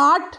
8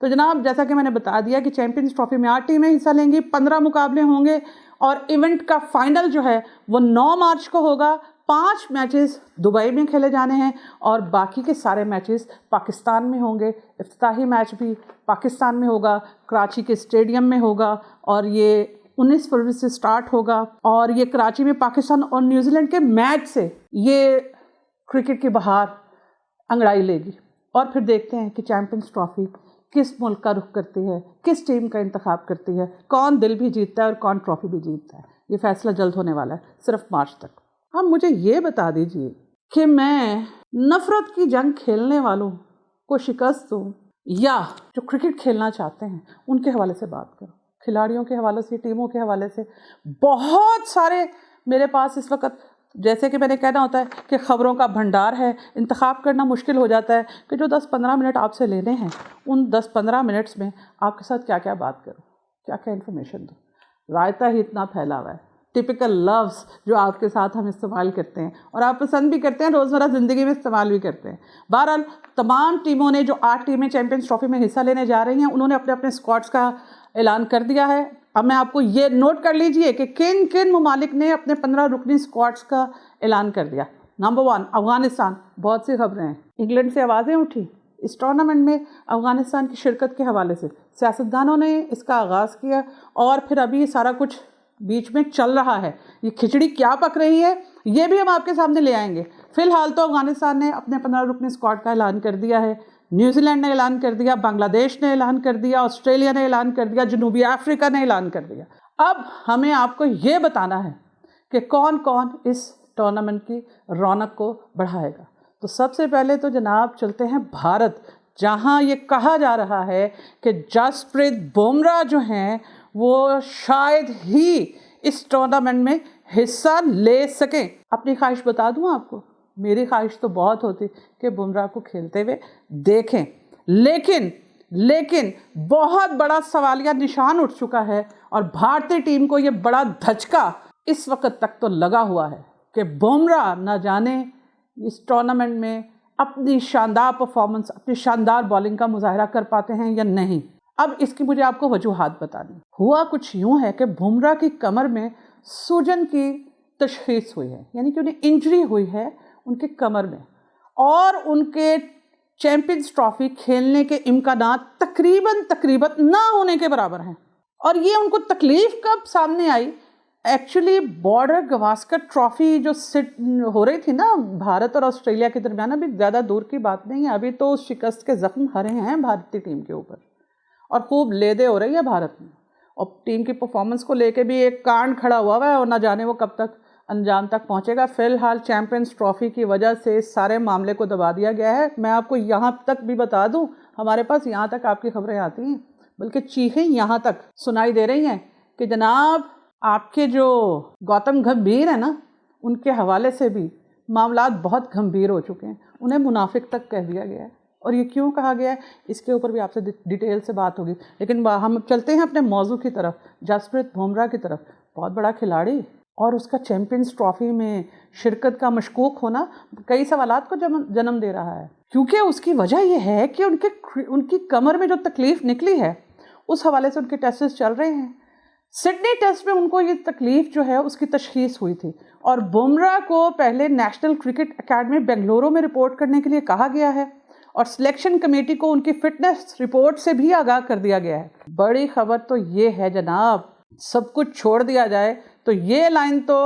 تو جناب جیسا کہ میں نے بتا دیا کہ چیمپئنز ٹرافی میں 8 ٹیمیں حصہ لیں گی، 15 مقابلے ہوں گے اور ایونٹ کا فائنل جو ہے وہ 9 مارچ کو ہوگا۔ 5 میچز دبئی میں کھیلے جانے ہیں اور باقی کے سارے میچز پاکستان میں ہوں گے۔ افتتاحی میچ بھی پاکستان میں ہوگا، کراچی کے اسٹیڈیم میں ہوگا اور یہ 19 فروری سے سٹارٹ ہوگا اور یہ کراچی میں پاکستان اور نیوزی لینڈ کے میچ سے یہ کرکٹ کی بہار انگڑائی لے گی۔ اور پھر دیکھتے ہیں کہ چیمپئنز ٹرافی کس ملک کا رخ کرتی ہے، کس ٹیم کا انتخاب کرتی ہے، کون دل بھی جیتتا ہے اور کون ٹرافی بھی جیتتا ہے۔ یہ فیصلہ جلد ہونے والا ہے، صرف مارچ تک۔ اب مجھے یہ بتا دیجئے کہ میں نفرت کی جنگ کھیلنے والوں کو شکست دوں یا جو کرکٹ کھیلنا چاہتے ہیں ان کے حوالے سے بات کروں، کھلاڑیوں کے حوالے سے، ٹیموں کے حوالے سے۔ بہت سارے میرے پاس اس وقت، جیسے کہ میں نے کہنا ہوتا ہے کہ خبروں کا بھنڈار ہے، انتخاب کرنا مشکل ہو جاتا ہے کہ جو 10-15 منٹ آپ سے لینے ہیں ان 10-15 منٹس میں آپ کے ساتھ کیا کیا بات کروں، کیا کیا انفارمیشن دوں۔ رائتہ ہی اتنا پھیلا ہوا ہے، ٹپیکل لفظ جو آپ کے ساتھ ہم استعمال کرتے ہیں اور آپ پسند بھی کرتے ہیں، روزمرہ زندگی میں استعمال بھی کرتے ہیں۔ بہرحال تمام ٹیموں نے، جو 8 ٹیمیں چیمپئنز ٹرافی میں حصہ لینے جا رہی ہیں، انہوں نے اپنے اپنے اسکواڈس کا اعلان کر دیا ہے۔ اب میں آپ کو یہ نوٹ کر لیجئے کہ کن کن ممالک نے اپنے 15 رکنی اسکواڈس کا اعلان کر دیا۔ نمبر 1 افغانستان، بہت سی خبریں ہیں، انگلینڈ سے آوازیں اٹھی اس ٹورنامنٹ میں افغانستان کی شرکت کے حوالے سے، سیاستدانوں نے اس کا آغاز کیا اور پھر ابھی سارا کچھ بیچ میں چل رہا ہے۔ یہ کھچڑی کیا پک رہی ہے یہ بھی ہم آپ کے سامنے لے آئیں گے۔ فی الحال تو افغانستان نے اپنے 15 رکنی اسکواڈ کا اعلان کر دیا ہے، نیوزی لینڈ نے اعلان کر دیا، بنگلہ دیش نے اعلان کر دیا، آسٹریلیا نے اعلان کر دیا، جنوبی افریقہ نے اعلان کر دیا۔ اب ہمیں آپ کو یہ بتانا ہے کہ کون کون اس ٹورنامنٹ کی رونق کو بڑھائے گا۔ تو سب سے پہلے تو جناب چلتے ہیں بھارت، جہاں یہ کہا جا رہا ہے کہ جسپریت بمراہ جو ہیں وہ شاید ہی اس ٹورنامنٹ میں حصہ لے سکیں۔ اپنی خواہش بتا دوں آپ کو، میری خواہش تو بہت ہوتی کہ بمراہ کو کھیلتے ہوئے دیکھیں، لیکن بہت بڑا سوالیہ نشان اٹھ چکا ہے اور بھارتی ٹیم کو یہ بڑا دھچکا اس وقت تک تو لگا ہوا ہے کہ بمراہ نہ جانے اس ٹورنامنٹ میں اپنی شاندار پرفارمنس، اپنی شاندار بالنگ کا مظاہرہ کر پاتے ہیں یا نہیں۔ اب اس کی مجھے آپ کو وجوہات بتانی۔ ہوا کچھ یوں ہے کہ بمراہ کی کمر میں سوجن کی تشخیص ہوئی ہے، یعنی کہ انہیں انجری ہوئی ہے ان کی کمر میں، اور ان کے چیمپئنز ٹرافی کھیلنے کے امکانات تقریباً نہ ہونے کے برابر ہیں۔ اور یہ ان کو تکلیف کب سامنے آئی؟ ایکچولی بارڈر گواسکر ٹرافی جو ہو رہی تھی نا بھارت اور آسٹریلیا کے درمیان، ابھی زیادہ دور کی بات نہیں ہے، ابھی تو شکست کے زخم ہرے ہیں بھارتی ٹیم کے اوپر اور خوب لیدے ہو رہی ہے بھارت میں، اور ٹیم کی پرفارمنس کو لے کے بھی ایک کانڈ کھڑا ہوا ہے اور نہ جانے وہ کب تک انجام تک پہنچے گا۔ فی الحال چیمپئنز ٹرافی کی وجہ سے اس سارے معاملے کو دبا دیا گیا ہے۔ میں آپ کو یہاں تک بھی بتا دوں، ہمارے پاس یہاں تک آپ کی خبریں آتی ہیں، بلکہ چیخیں یہاں تک سنائی دے رہی ہیں کہ جناب آپ کے جو گوتم گمبھیر ہیں نا، ان کے حوالے سے بھی معاملات بہت گمبھیر ہو چکے ہیں، انہیں منافق تک کہہ دیا گیا ہے۔ اور یہ کیوں کہا گیا ہے اس کے اوپر بھی آپ سے ڈیٹیل سے بات ہوگی، لیکن ہم چلتے ہیں اپنے موضوع کی طرف، جسپریت بمراہ کی طرف۔ بہت بڑا کھلاڑی اور اس کا چیمپئنز ٹرافی میں شرکت کا مشکوک ہونا کئی سوالات کو جنم دے رہا ہے، کیونکہ اس کی وجہ یہ ہے کہ ان کی کمر میں جو تکلیف نکلی ہے اس حوالے سے ان کے ٹیسٹس چل رہے ہیں۔ سڈنی ٹیسٹ میں ان کو یہ تکلیف جو ہے اس کی تشخیص ہوئی تھی اور بمراہ کو پہلے نیشنل کرکٹ اکیڈمی بنگلورو میں رپورٹ کرنے کے لیے کہا گیا ہے اور سلیکشن کمیٹی کو ان کی فٹنس رپورٹ سے بھی آگاہ کر دیا گیا ہے۔ بڑی خبر تو یہ ہے جناب، سب کچھ چھوڑ دیا جائے تو یہ لائن تو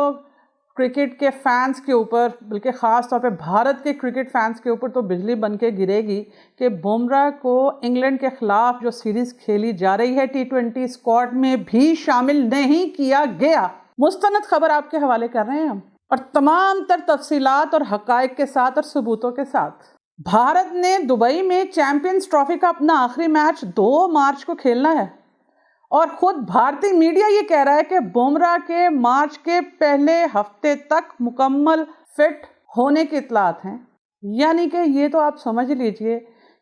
کرکٹ کے فینس کے اوپر، بلکہ خاص طور پہ بھارت کے کرکٹ فینس کے اوپر تو بجلی بن کے گرے گی کہ بمراہ کو انگلینڈ کے خلاف جو سیریز کھیلی جا رہی ہے T20 اسکواڈ میں بھی شامل نہیں کیا گیا۔ مستند خبر آپ کے حوالے کر رہے ہیں ہم، اور تمام تر تفصیلات اور حقائق کے ساتھ اور ثبوتوں کے ساتھ۔ بھارت نے دبئی میں چیمپئنز ٹرافی کا اپنا آخری میچ 2 مارچ کو کھیلنا ہے، اور خود بھارتی میڈیا یہ کہہ رہا ہے کہ بمراہ کے مارچ کے پہلے ہفتے تک مکمل فٹ ہونے کی اطلاعات ہیں۔ یعنی کہ یہ تو آپ سمجھ لیجئے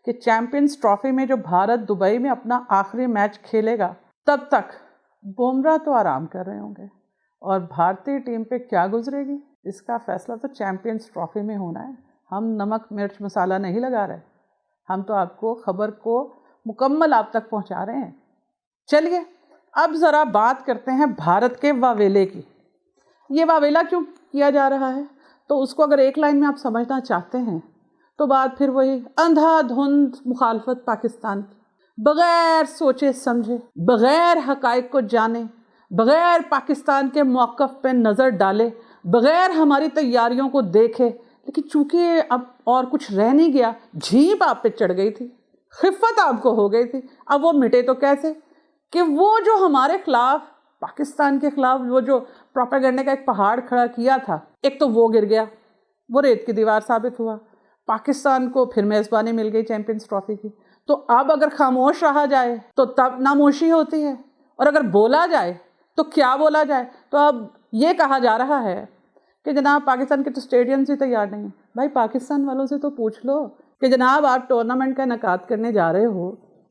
کہ چیمپئنز ٹرافی میں جو بھارت دبئی میں اپنا آخری میچ کھیلے گا تب تک بمراہ تو آرام کر رہے ہوں گے، اور بھارتی ٹیم پہ کیا گزرے گی اس کا فیصلہ تو چیمپئنز ٹرافی میں ہونا ہے۔ ہم نمک مرچ مسالہ نہیں لگا رہے، ہم تو آپ کو خبر کو مکمل آپ تک پہنچا رہے ہیں۔ چلیے اب ذرا بات کرتے ہیں بھارت کے واویلے کی۔ یہ واویلا کیوں کیا جا رہا ہے؟ تو اس کو اگر ایک لائن میں آپ سمجھنا چاہتے ہیں تو بات پھر وہی اندھا دھند مخالفت پاکستان کی، بغیر سوچے سمجھے، بغیر حقائق کو جانے، بغیر پاکستان کے موقف پہ نظر ڈالے، بغیر ہماری تیاریوں کو دیکھے، لیکن چونکہ اب اور کچھ رہ نہیں گیا، جھیپ آپ پہ چڑھ گئی تھی، خفت آپ کو ہو گئی تھی، اب وہ مٹے تو کیسے؟ کہ وہ جو ہمارے خلاف، پاکستان کے خلاف وہ جو پروپیگنڈے کا ایک پہاڑ کھڑا کیا تھا، ایک تو وہ گر گیا، وہ ریت کی دیوار ثابت ہوا، پاکستان کو پھر میزبانی مل گئی چیمپئنز ٹرافی کی۔ تو اب اگر خاموش رہا جائے تو تب ناموشی ہوتی ہے، اور اگر بولا جائے تو کیا بولا جائے؟ تو اب یہ کہا جا رہا ہے کہ جناب پاکستان کے تو اسٹیڈیمز ہی تیار نہیں ہیں۔ بھائی پاکستان والوں سے تو پوچھ لو کہ جناب آپ ٹورنامنٹ کا انعقاد کرنے جا رہے ہو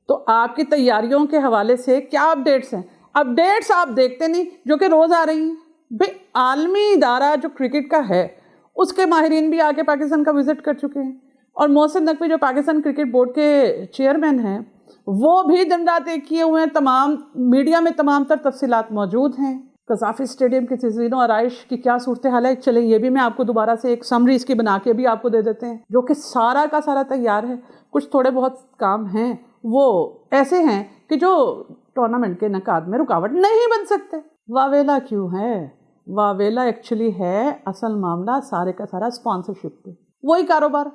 تو آپ کی تیاریوں کے حوالے سے کیا اپڈیٹس ہیں؟ اپڈیٹس آپ دیکھتے نہیں جو کہ روز آ رہی ہیں۔ بھئی عالمی ادارہ جو کرکٹ کا ہے اس کے ماہرین بھی آ کے پاکستان کا وزٹ کر چکے ہیں، اور محسن نقوی جو پاکستان کرکٹ بورڈ کے چیئرمین ہیں وہ بھی دن رات ایک کیے ہوئے ہیں، تمام میڈیا میں تمام تر تفصیلات موجود ہیں۔ قذافی اسٹیڈیم کی تزئین و آرائش کی کیا صورتحال ہے، چلیں یہ بھی میں آپ کو دوبارہ سے ایک سمری اس کی بنا کے بھی آپ کو دے دیتے ہیں، جو کہ سارا کا سارا تیار ہے۔ کچھ تھوڑے بہت کام ہیں وہ ایسے ہیں کہ جو ٹورنامنٹ کے انعقاد میں رکاوٹ نہیں بن سکتے۔ واویلا کیوں ہے؟ واویلا ایکچولی ہے اصل معاملہ سارے کا سارا اسپانسرشپ پہ، وہی کاروبار،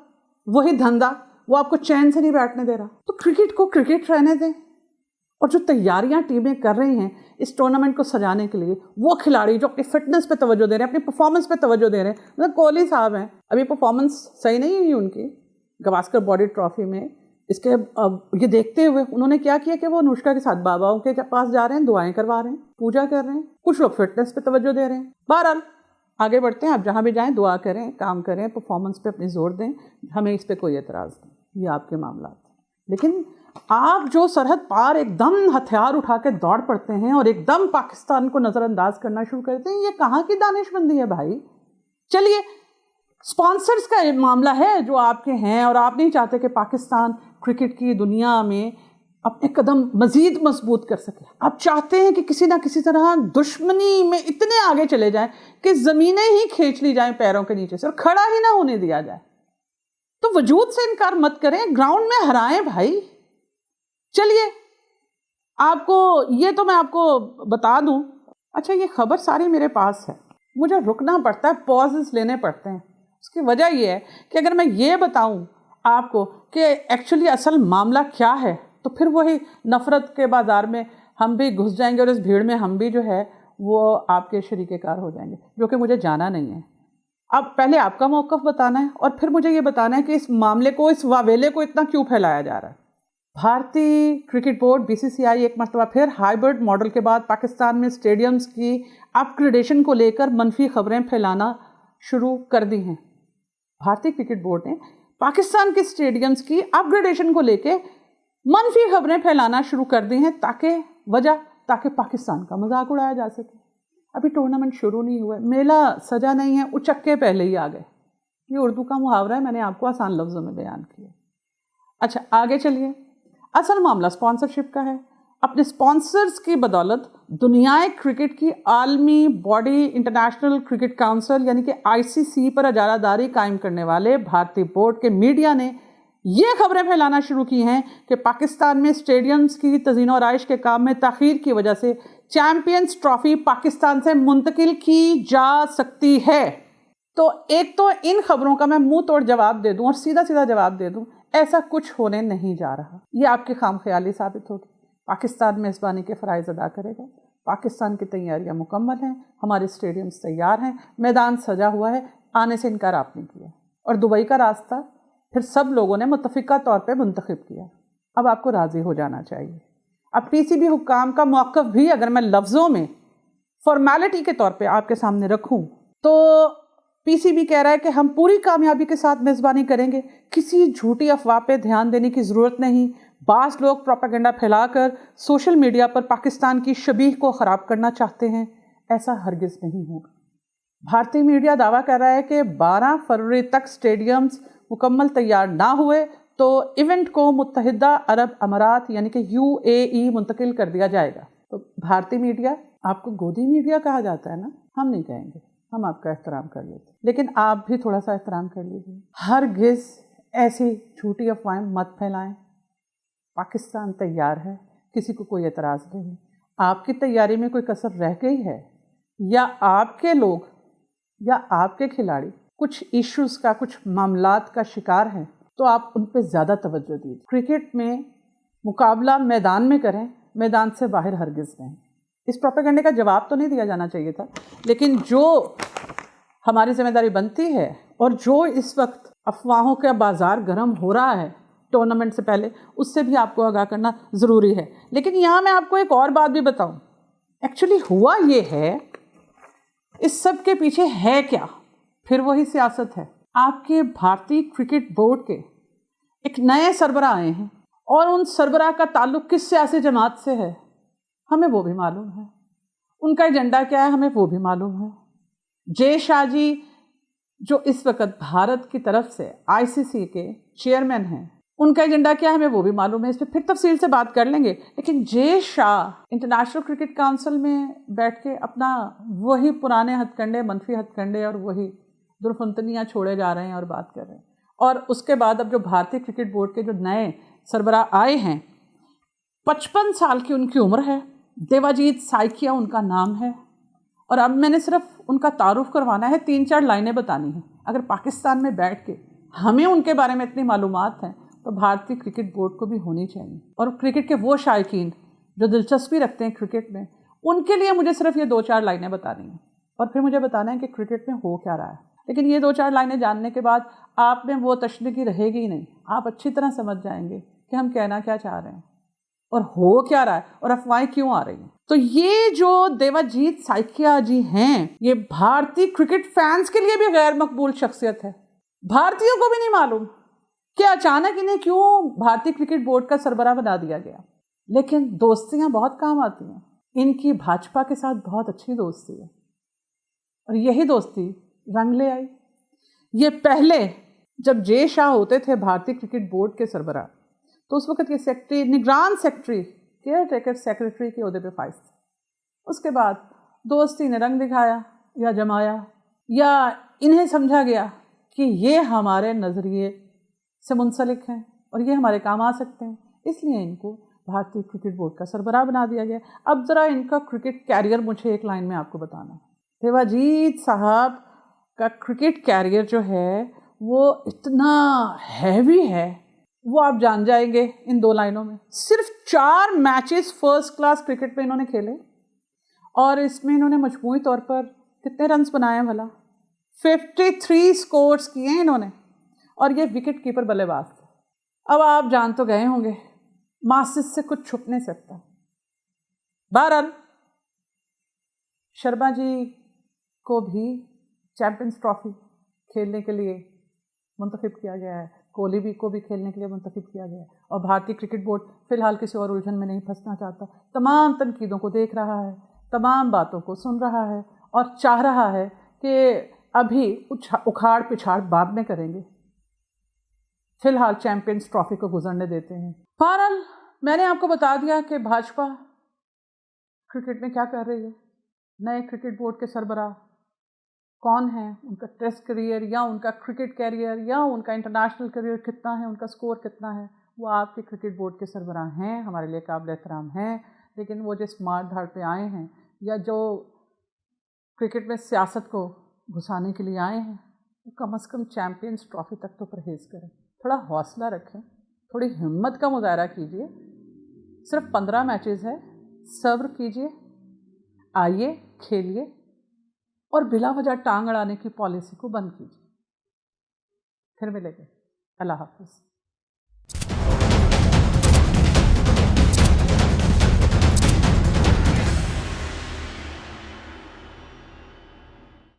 وہی دھندا، وہ آپ کو چین سے نہیں بیٹھنے دے رہا۔ تو کرکٹ کو کرکٹ رہنے دیں، اور جو تیاریاں ٹیمیں کر رہی ہیں اس ٹورنامنٹ کو سجانے کے لیے، وہ کھلاڑی جو اپنی فٹنس پہ توجہ دے رہے ہیں، اپنی پرفارمنس پہ توجہ دے رہے ہیں، مثلا کوہلی صاحب ہیں، ابھی پرفارمنس صحیح نہیں ہوئی ان کی گواسکر باڈی ٹرافی میں، اس کے یہ دیکھتے ہوئے انہوں نے کیا کیا کہ وہ انوشکا کے ساتھ باباؤں کے پاس جا رہے ہیں، دعائیں کروا رہے ہیں، پوجا کر رہے ہیں، کچھ لوگ فٹنس پہ توجہ دے رہے ہیں۔ بہرحال آگے بڑھتے ہیں، آپ جہاں بھی جائیں دعا کریں، کام کریں، پرفارمنس پہ اپنی زور دیں، ہمیں اس پہ کوئی اعتراض نہیں، یہ آپ کے معاملات ہیں۔ لیکن آپ جو سرحد پار ایک دم ہتھیار اٹھا کے دوڑ پڑتے ہیں اور ایک دم پاکستان کو نظر انداز کرنا شروع کرتے ہیں، یہ کہاں کی دانش مندی ہے بھائی؟ چلیے سپانسرز کا معاملہ ہے جو آپ کے ہیں، اور آپ نہیں چاہتے کہ پاکستان کرکٹ کی دنیا میں اپنے قدم مزید مضبوط کر سکے، آپ چاہتے ہیں کہ کسی نہ کسی طرح دشمنی میں اتنے آگے چلے جائیں کہ زمینیں ہی کھینچ لی جائیں پیروں کے نیچے سے اور کھڑا ہی نہ ہونے دیا جائے۔ تو وجود سے انکار مت کریں، گراؤنڈ میں ہرائیں بھائی۔ چلیے آپ کو یہ تو میں آپ کو بتا دوں، اچھا یہ خبر ساری میرے پاس ہے، مجھے رکنا پڑتا ہے، پازز لینے پڑتے ہیں، اس کی وجہ یہ ہے کہ اگر میں یہ بتاؤں آپ کو کہ ایکچولی اصل معاملہ کیا ہے تو پھر وہی نفرت کے بازار میں ہم بھی گھس جائیں گے، اور اس بھیڑ میں ہم بھی جو ہے وہ آپ کے شریک کار ہو جائیں گے، جو کہ مجھے جانا نہیں ہے۔ اب پہلے آپ کا موقف بتانا ہے اور پھر مجھے یہ بتانا ہے کہ اس معاملے کو، اس واویلے کو اتنا کیوں پھیلایا جا رہا ہے۔ بھارتی کرکٹ بورڈ BCCI ایک مرتبہ پھر ہائیبرڈ ماڈل کے بعد پاکستان میں اسٹیڈیمز کی اپ گریڈیشن کو لے کر منفی خبریں پھیلانا شروع کر دی ہیں۔ بھارتی کرکٹ بورڈ نے پاکستان کے اسٹیڈیمز کی اپ گریڈیشن کو لے کے منفی خبریں پھیلانا شروع کر دی ہیں، تاکہ پاکستان کا مذاق اڑایا جا سکے۔ ابھی ٹورنامنٹ شروع نہیں ہوا ہے، میلہ سجا نہیں ہے، اچکے پہلے ہی آ گئے۔ یہ اردو کا محاورہ ہے، میں نے آپ کو آسان لفظوں میں بیان کیا۔ اچھا آگے چلیے، اصل معاملہ سپانسرشپ کا ہے۔ اپنے سپانسرز کی بدولت دنیائے کرکٹ کی عالمی باڈی انٹرنیشنل کرکٹ کونسل یعنی کہ ICC پر اجارہ داری قائم کرنے والے بھارتی بورڈ کے میڈیا نے یہ خبریں پھیلانا شروع کی ہیں کہ پاکستان میں اسٹیڈیمز کی تزئین و آرائش کے کام میں تاخیر کی وجہ سے چیمپئنز ٹرافی پاکستان سے منتقل کی جا سکتی ہے۔ تو ایک تو ان خبروں کا میں منہ توڑ جواب دے دوں اور سیدھا سیدھا جواب دے دوں، ایسا کچھ ہونے نہیں جا رہا، یہ آپ کی خام خیالی ثابت ہوگی۔ پاکستان میزبانی کے فرائض ادا کرے گا، پاکستان کی تیاریاں مکمل ہیں، ہمارے اسٹیڈیمز تیار ہیں، میدان سجا ہوا ہے، آنے سے انکار آپ نے کیا، اور دبئی کا راستہ پھر سب لوگوں نے متفقہ طور پہ منتخب کیا۔ اب آپ کو راضی ہو جانا چاہیے۔ اب PCB حکام کا موقف بھی اگر میں لفظوں میں فارمیلٹی کے طور پہ آپ کے سامنے رکھوں تو PCB کہہ رہا ہے کہ ہم پوری کامیابی کے ساتھ میزبانی کریں گے، کسی جھوٹی افواہ پہ دھیان دینے کی ضرورت نہیں۔ بعض لوگ پروپیگنڈا پھیلا کر سوشل میڈیا پر پاکستان کی شبیہ کو خراب کرنا چاہتے ہیں، ایسا ہرگز نہیں ہوگا۔ بھارتی میڈیا دعویٰ کر رہا ہے کہ 12 فروری تک اسٹیڈیمز مکمل تیار نہ ہوئے تو ایونٹ کو متحدہ عرب امارات یعنی کہ UAE منتقل کر دیا جائے گا۔ تو بھارتی میڈیا، آپ کو گودی میڈیا کہا جاتا ہے نا، ہم نہیں کہیں گے، ہم آپ کا احترام کر لیتے، لیکن آپ بھی تھوڑا سا احترام کر لیجیے۔ ہرگز ایسی جھوٹی افواہیں مت پھیلائیں۔ پاکستان تیار ہے، کسی کو کوئی اعتراض نہیں۔ آپ کی تیاری میں کوئی کسر رہ گئی ہے یا آپ کے لوگ یا آپ کے کھلاڑی کچھ ایشوز کا، کچھ معاملات کا شکار ہیں، تو آپ ان پہ زیادہ توجہ دیجیے۔ کرکٹ میں مقابلہ میدان میں کریں، میدان سے باہر ہرگز نہیں۔ اس پروپیگنڈے کا جواب تو نہیں دیا جانا چاہیے تھا، لیکن جو ہماری ذمہ داری بنتی ہے اور جو اس وقت افواہوں کا بازار گرم ہو رہا ہے ٹورنامنٹ سے پہلے، اس سے بھی آپ کو آگاہ کرنا ضروری ہے۔ لیکن یہاں میں آپ کو ایک اور بات بھی بتاؤں، ایکچولی ہوا یہ ہے، اس سب کے پیچھے ہے کیا؟ پھر وہی سیاست ہے۔ آپ کے بھارتی کرکٹ بورڈ کے ایک نئے سربراہ آئے ہیں اور ان سربراہ کا تعلق کس سیاسی جماعت سے ہے ہمیں وہ بھی معلوم ہے، ان کا ایجنڈا کیا ہے ہمیں وہ بھی معلوم ہے۔ جے شاہ جی جو اس وقت بھارت کی طرف سے ICC کے چیئرمین ہیں، ان کا ایجنڈا کیا ہے ہمیں وہ بھی معلوم ہے، اس پہ پھر تفصیل سے بات کر لیں گے۔ لیکن جے شاہ انٹرنیشنل کرکٹ کونسل میں بیٹھ کے اپنا وہی پرانے ہتھ کنڈے، منفی ہتھ کنڈے اور وہی درفنتنیاں چھوڑے جا رہے ہیں اور بات کر رہے ہیں۔ اور اس کے بعد اب جو بھارتی کرکٹ بورڈ کے جو نئے سربراہ آئے ہیں، 55 سال کی ان کی عمر ہے، دیواجیت سائکیا ان کا نام ہے، اور اب میں نے صرف ان کا تعارف کروانا ہے، 3-4 لائنیں بتانی ہیں۔ اگر پاکستان میں بیٹھ کے ہمیں ان کے بارے میں اتنی معلومات ہیں تو بھارتی کرکٹ بورڈ کو بھی ہونی چاہیے، اور کرکٹ کے وہ شائقین جو دلچسپی رکھتے ہیں کرکٹ میں، ان کے لیے مجھے صرف یہ 2-4 لائنیں بتانی ہیں، اور پھر مجھے بتانا ہے کہ کرکٹ میں ہو کیا رہا ہے۔ لیکن یہ 2-4 لائنیں جاننے کے بعد آپ میں وہ تشنگی رہے گی نہیں، آپ اچھی طرح سمجھ جائیں گے کہ ہم کہنا کیا چاہ رہے ہیں اور ہو کیا رہا ہے اور افواہیں کیوں آ رہی ہیں۔ تو یہ جو دیواجیت سائکیا جی ہیں، یہ بھارتی کرکٹ فینس کے لیے بھی غیر مقبول شخصیت ہے۔ بھارتیوں کو بھی نہیں معلوم کہ اچانک انہیں کیوں بھارتی کرکٹ بورڈ کا سربراہ بنا دیا گیا، لیکن دوستیاں بہت کام آتی ہیں۔ ان کی بھاجپا کے ساتھ بہت اچھی دوستی ہے، اور یہی دوستی رنگ لے آئی۔ یہ پہلے جب جے شاہ ہوتے تھے بھارتی کرکٹ بورڈ کے سربراہ، تو اس وقت یہ سیکرٹری، نگران سیکرٹری، کیئر ٹیکر سیکرٹری کے عہدے پہ فائز تھے۔ اس کے بعد دوستی نے رنگ دکھایا یا جمایا، یا انہیں سمجھا گیا کہ یہ ہمارے نظریے سے منسلک ہیں اور یہ ہمارے کام آ سکتے ہیں، اس لیے ان کو بھارتی کرکٹ بورڈ کا سربراہ بنا دیا گیا۔ اب ذرا ان کا کرکٹ کیریئر مجھے ایک لائن میں آپ کو بتانا ہے۔ دیواجیت صاحب کا کرکٹ کیریئر جو ہے وہ اتنا ہیوی ہے، وہ آپ جان جائیں گے ان 2 لائنوں میں۔ صرف 4 میچز فرسٹ کلاس کرکٹ میں انہوں نے کھیلے، اور اس میں انہوں نے مجموعی طور پر کتنے رنز بنائے ہیں بھلا؟ 53 سکورز کیے ہیں انہوں نے، اور یہ وکٹ کیپر بلے باز تھے۔ اب آپ جان تو گئے ہوں گے، ماسس سے کچھ چھپ نہیں سکتا۔ بہرحال شرما جی کو بھی چیمپئنز ٹرافی کھیلنے کے لیے منتخب کیا گیا ہے، کوہلی بھی کو بھی کھیلنے کے لیے منتخب کیا گیا ہے، اور بھارتی کرکٹ بورڈ فی الحال کسی اور الجھن میں نہیں پھنسنا چاہتا، تمام تنقیدوں کو دیکھ رہا ہے، تمام باتوں کو سن رہا ہے، اور چاہ رہا ہے کہ ابھی اکھاڑ پچھاڑ بعد میں کریں گے، فی الحال چیمپئنز ٹرافی کو گزرنے دیتے ہیں۔ بہرحال میں نے آپ کو بتا دیا کہ بھاجپا کرکٹ میں کیا کر رہی ہے، نئے کرکٹ بورڈ کے سربراہ کون ہیں، ان کا ٹیسٹ کیریئر یا ان کا کرکٹ کیریئر یا ان کا انٹرنیشنل کیریئر کتنا ہے، ان کا سکور کتنا ہے، وہ آپ کے کرکٹ بورڈ کے سربراہ ہیں، ہمارے لیے قابل احترام ہیں۔ لیکن وہ جس مار دھاڑ پہ آئے ہیں یا جو کرکٹ میں سیاست کو گھسانے کے لیے آئے ہیں، وہ کم از کم چیمپئنز ٹرافی تک تو پرہیز کریں، تھوڑا حوصلہ رکھیں، تھوڑی ہمت کا مظاہرہ کیجیے۔ صرف 15 میچز ہے، صبر کیجیے، آئیے کھیلیے، اور بلا وجہ ٹانگ اڑانے کی پالیسی کو بند کیجیے۔ پھر ملیں گے، اللہ حافظ۔